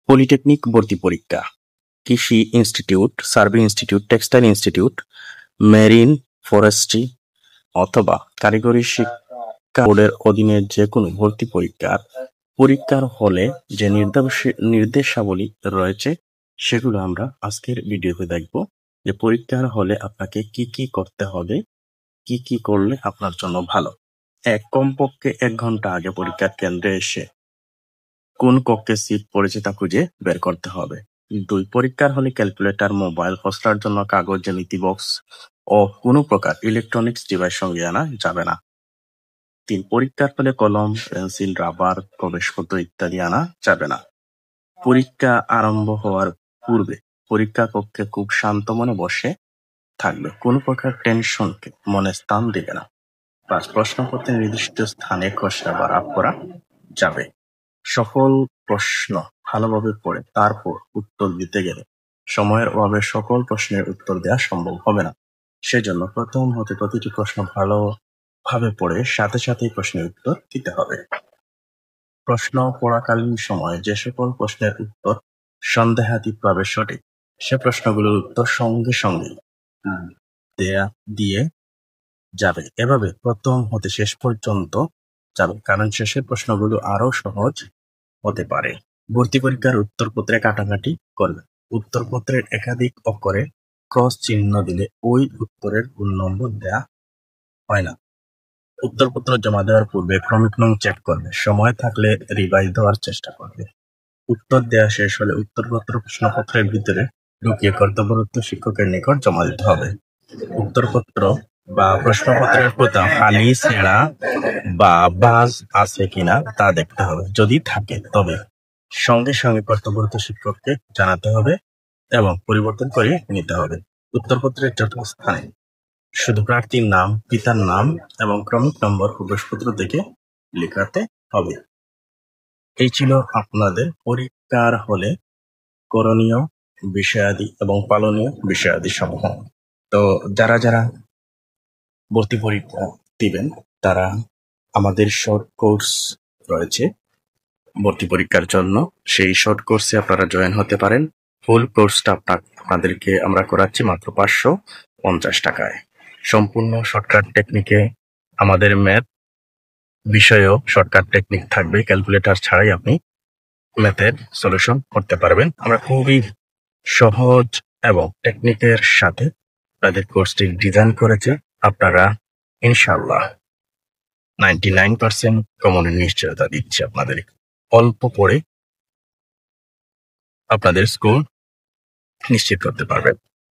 Polytechnic ভর্তি পরীক্ষা, কৃষি institute, survey institute, textile institute, marine, forestry অথবা কারিগরি শিক্ষা বোর্ডের অধীনে যে কোনো ভর্তি পরীক্ষার হলে যে নির্দেশাবলী রয়েছে সেগুলো আমরা আজকের ভিডিওতে দেখব। যে পরীক্ষার হলে আপনাকে কি কি করতে হবে, কি কি করলে আপনার জন্য ভালো। কমপক্ষে 1 ঘন্টা আগে পরীক্ষার কেন্দ্রে এসে কোন কক্ষে সিট পড়েছে তা খুঁজে বের করতে হবে। 2, পরীক্ষার হলে ক্যালকুলেটর, মোবাইল, খসড়ার জন্য কাগজ, জ্যামিতি বক্স ও কোনো প্রকার ইলেকট্রনিক্স ডিভাইস সঙ্গে আনা যাবে না। 3, পরীক্ষার হলে কলম, পেন্সিল, রাবার, প্রবেশপত্র ইত্যাদি আনা যাবে না। পরীক্ষা আরম্ভ হওয়ার পূর্বে পরীক্ষা কক্ষে খুব শান্ত মনে বসে থাকবে, কোনো প্রকার টেনশনকে মনে স্থান দেবে না। 5, প্রশ্নপত্রের নির্দিষ্ট স্থানে খসড়া বা রাফ করা যাবে। সকল প্রশ্ন ভালোভাবে পড়ে তারপর উত্তর দিতে গেলে সময়ের অভাবে সকল প্রশ্নের উত্তর দেওয়া সম্ভব হবে না। সেজন্য প্রথম হতে প্রতিটি প্রশ্ন ভালোভাবে পড়ে সাথে সাথেই প্রশ্নের উত্তর দিতে হবে। প্রশ্ন পড়াকালীন সময়ে যে সকল প্রশ্নের উত্তর সন্দেহাতীতভাবে সঠিক, সে প্রশ্নগুলোর উত্তর সঙ্গে সঙ্গে দিয়ে যাবে। এভাবে প্রথম হতে শেষ পর্যন্ত যাবে, কারণ শেষের প্রশ্নগুলো আরো সহজ হতে পারে। ভর্তি পরীক্ষার উত্তরপত্রে কাটাকাটি করবে। উত্তরপত্রের একাধিক অক্ষরে ক্রস চিহ্ন দিলে ওই উত্তরের ভুল নম্বর দেয়া হয় না। উত্তরপত্র জমা দেওয়ার পূর্বে ক্রমিক নং চেক করবে। সময় থাকলে রিভাইজ দেওয়ার চেষ্টা করবে। উত্তর দেওয়া শেষ হলে উত্তরপত্র প্রশ্নপত্রের ভিতরে ঢুকিয়ে কর্তব্যরত শিক্ষকের নিকট জমা দিতে হবে। উত্তরপত্র বা প্রশ্নপত্রের প্রথম খালি, ছেঁড়া বা বাজ আছে কিনা তা দেখতে হবে। যদি থাকে তবে সঙ্গে সঙ্গে কর্তব্যরত শিক্ষককে জানাতে হবে এবং পরিবর্তন করে নিতে হবে। উত্তরপত্রের যথাস্থানে শুধু প্রার্থীর নাম, পিতার নাম এবং ক্রমিক নম্বর প্রবেশপত্র দেখে লেখাতে হবে। এই ছিল আপনাদের পরীক্ষার হলে করণীয় বিষয়াদি এবং পালনীয় বিষয়াদি সমূহ। তো যারা ভর্তি পরীক্ষা দিবেন তারা আমাদের শর্ট কোর্স রয়েছে ভর্তি পরীক্ষার জন্য, সেই শর্ট কোর্সে আপনারা জয়েন হতে পারেন। ফুল কোর্সটা আপনাদেরকে আমরা করাচ্ছি মাত্র 550 টাকায়। সম্পূর্ণ শর্টকাট টেকনিকে আমাদের ম্যাথ বিষয়েও শর্টকাট টেকনিক থাকবে, ক্যালকুলেটর ছাড়াই আপনি ম্যাথের সলিউশন করতে পারবেন। আমরা খুবই সহজ এবং টেকনিকের সাথে আপনাদের কোর্সটি ডিজাইন করেছি। আপনারা ইনশাআল্লাহ 99% কমনের নিশ্চয়তা দিচ্ছি আপনাদের। অল্প পড়ে আপনাদের স্কোর নিশ্চিত করতে পারবেন।